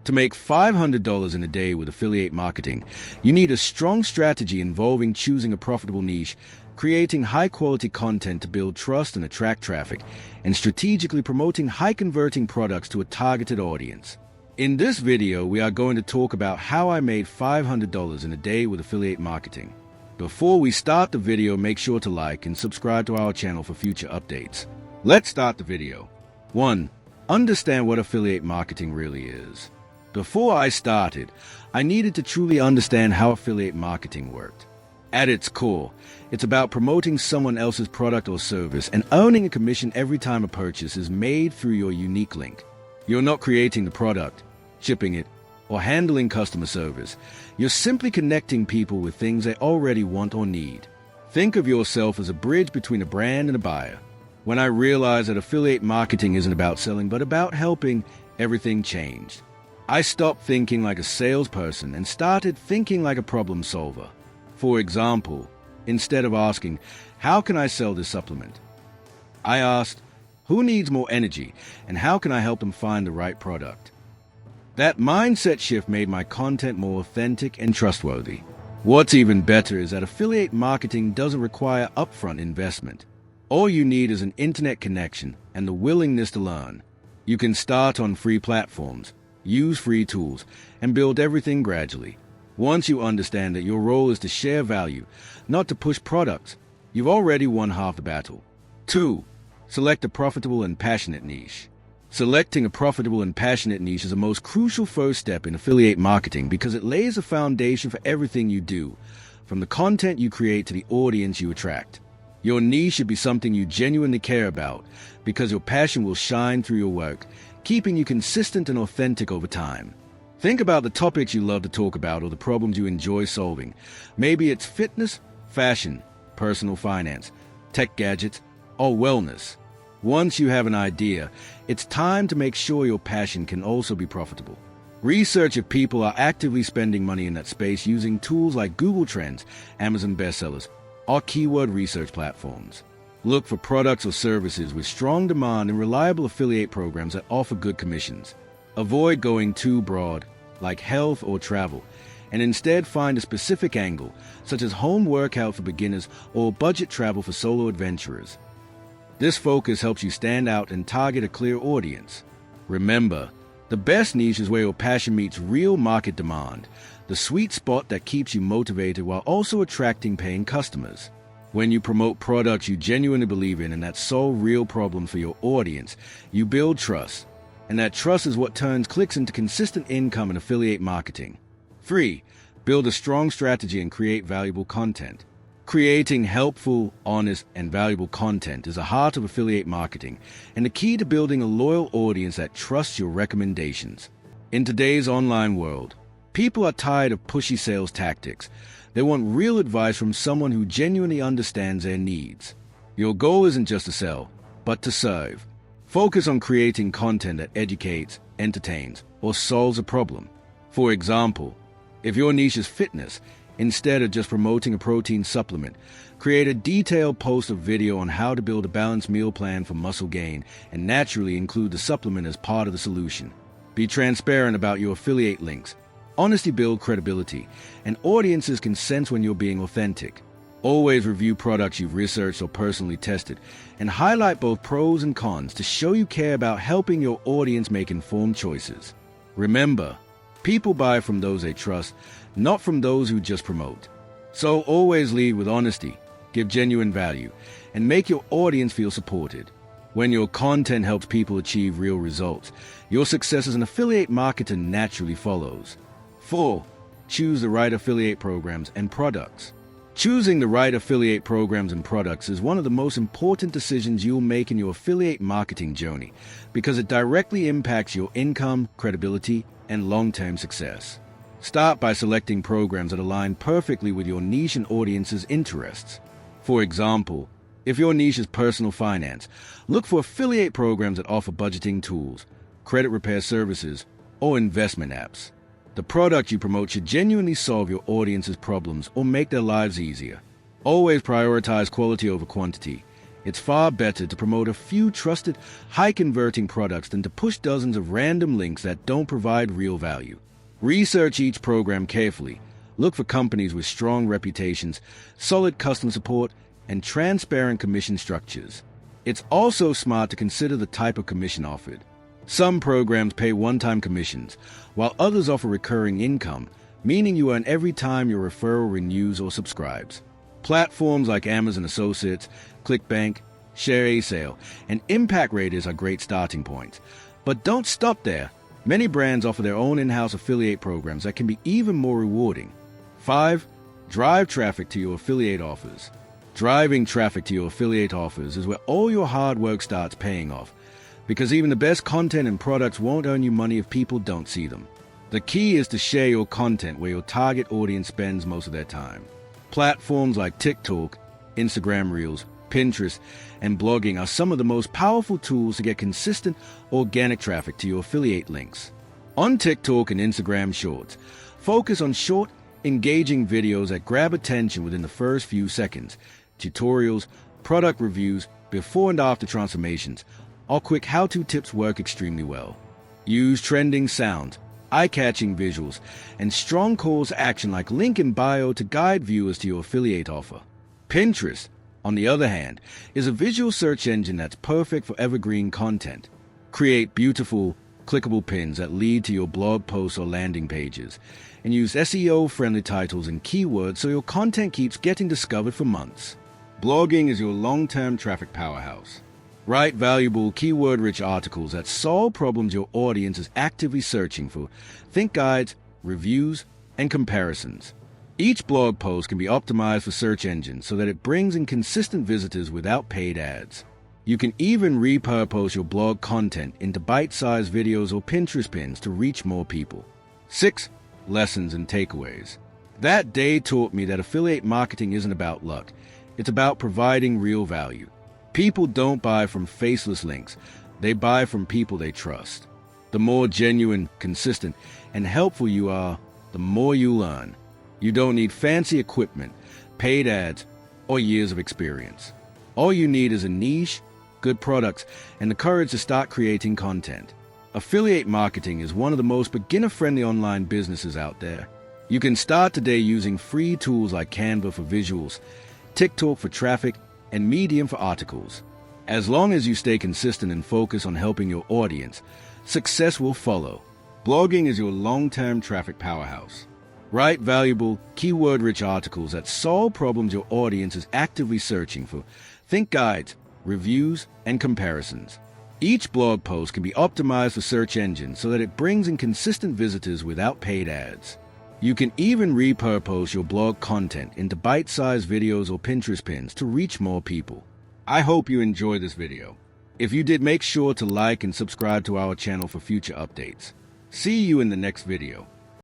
To make $500 in a day with affiliate marketing, you need a strong strategy involving choosing a profitable niche, creating high-quality content to build trust and attract traffic, and strategically promoting high-converting products to a targeted audience. In this video, we are going to talk about how I made $500 in a day with affiliate marketing. Before we start the video, make sure to like and subscribe to our channel for future updates. Let's start the video. 1. Understand what affiliate marketing really is. Before I started, I needed to truly understand how affiliate marketing worked. At its core, it's about promoting someone else's product or service and earning a commission every time a purchase is made through your unique link. You're not creating the product, shipping it, or handling customer service. You're simply connecting people with things they already want or need. Think of yourself as a bridge between a brand and a buyer. When I realized that affiliate marketing isn't about selling but about helping, everything changed. I stopped thinking like a salesperson and started thinking like a problem solver. For example, instead of asking, how can I sell this supplement? I asked, who needs more energy and how can I help them find the right product? That mindset shift made my content more authentic and trustworthy. What's even better is that affiliate marketing doesn't require upfront investment. All you need is an internet connection and the willingness to learn. You can start on free platforms, use free tools, and build everything gradually. Once you understand that your role is to share value, not to push products, you've already won half the battle. 2. Select a profitable and passionate niche. Selecting a profitable and passionate niche is the most crucial first step in affiliate marketing because it lays a foundation for everything you do, from the content you create to the audience you attract. Your niche should be something you genuinely care about because your passion will shine through your work, keeping you consistent and authentic over time. Think about the topics you love to talk about or the problems you enjoy solving. Maybe it's fitness, fashion, personal finance, tech gadgets, or wellness. Once you have an idea, it's time to make sure your passion can also be profitable. Research if people are actively spending money in that space using tools like Google Trends, Amazon bestsellers, or keyword research platforms. Look for products or services with strong demand and reliable affiliate programs that offer good commissions. Avoid going too broad, like health or travel, and instead find a specific angle, such as home workout for beginners or budget travel for solo adventurers. This focus helps you stand out and target a clear audience. Remember, the best niche is where your passion meets real market demand, the sweet spot that keeps you motivated while also attracting paying customers. When you promote products you genuinely believe in and that solve real problems for your audience, you build trust. And that trust is what turns clicks into consistent income in affiliate marketing. 3. Build a strong strategy and create valuable content. Creating helpful, honest, and valuable content is the heart of affiliate marketing and the key to building a loyal audience that trusts your recommendations. In today's online world, people are tired of pushy sales tactics. They want real advice from someone who genuinely understands their needs. Your goal isn't just to sell, but to serve. Focus on creating content that educates, entertains, or solves a problem. For example, if your niche is fitness, instead of just promoting a protein supplement, create a detailed post or video on how to build a balanced meal plan for muscle gain and naturally include the supplement as part of the solution. Be transparent about your affiliate links. Honesty builds credibility, and audiences can sense when you're being authentic. Always review products you've researched or personally tested, and highlight both pros and cons to show you care about helping your audience make informed choices. Remember, people buy from those they trust, not from those who just promote. So always lead with honesty, give genuine value, and make your audience feel supported. When your content helps people achieve real results, your success as an affiliate marketer naturally follows. 4. Choose the right affiliate programs and products. Choosing the right affiliate programs and products is one of the most important decisions you'll make in your affiliate marketing journey because it directly impacts your income, credibility, and long-term success. Start by selecting programs that align perfectly with your niche and audience's interests. For example, if your niche is personal finance, look for affiliate programs that offer budgeting tools, credit repair services, or investment apps. The product you promote should genuinely solve your audience's problems or make their lives easier. Always prioritize quality over quantity, It's far better to promote a few trusted, high-converting products than to push dozens of random links that don't provide real value. Research each program carefully. Look for companies with strong reputations, solid customer support, and transparent commission structures. It's also smart to consider the type of commission offered. Some programs pay one-time commissions, while others offer recurring income, meaning you earn every time your referral renews or subscribes. Platforms like Amazon Associates, ClickBank, ShareASale, and Impact Raters are great starting points. But don't stop there. Many brands offer their own in-house affiliate programs that can be even more rewarding. 5. Drive traffic to your affiliate offers. Driving traffic to your affiliate offers is where all your hard work starts paying off, because even the best content and products won't earn you money if people don't see them. The key is to share your content where your target audience spends most of their time. Platforms like TikTok, Instagram Reels, Pinterest, and blogging are some of the most powerful tools to get consistent, organic traffic to your affiliate links. On TikTok and Instagram Shorts, focus on short, engaging videos that grab attention within the first few seconds. Tutorials, product reviews, before and after transformations, or quick how-to tips work extremely well. Use trending sounds, eye-catching visuals, and strong calls to action like link in bio to guide viewers to your affiliate offer. Pinterest, on the other hand, is a visual search engine that's perfect for evergreen content. Create beautiful, clickable pins that lead to your blog posts or landing pages, and use SEO-friendly titles and keywords so your content keeps getting discovered for months. Blogging is your long-term traffic powerhouse. Write valuable, keyword-rich articles that solve problems your audience is actively searching for. Think guides, reviews, and comparisons. Each blog post can be optimized for search engines so that it brings in consistent visitors without paid ads. You can even repurpose your blog content into bite-sized videos or Pinterest pins to reach more people. 6. Lessons and takeaways. That day taught me that affiliate marketing isn't about luck. It's about providing real value. People don't buy from faceless links. They buy from people they trust. The more genuine, consistent, and helpful you are, the more you learn. You don't need fancy equipment, paid ads, or years of experience. All you need is a niche, good products, and the courage to start creating content. Affiliate marketing is one of the most beginner-friendly online businesses out there. You can start today using free tools like Canva for visuals, TikTok for traffic, and Medium for articles. As long as you stay consistent and focus on helping your audience, success will follow. Blogging is your long-term traffic powerhouse. Write valuable, keyword-rich articles that solve problems your audience is actively searching for. Think guides, reviews, and comparisons. Each blog post can be optimized for search engines so that it brings in consistent visitors without paid ads. You can even repurpose your blog content into bite-sized videos or Pinterest pins to reach more people. I hope you enjoyed this video. If you did, make sure to like and subscribe to our channel for future updates. See you in the next video.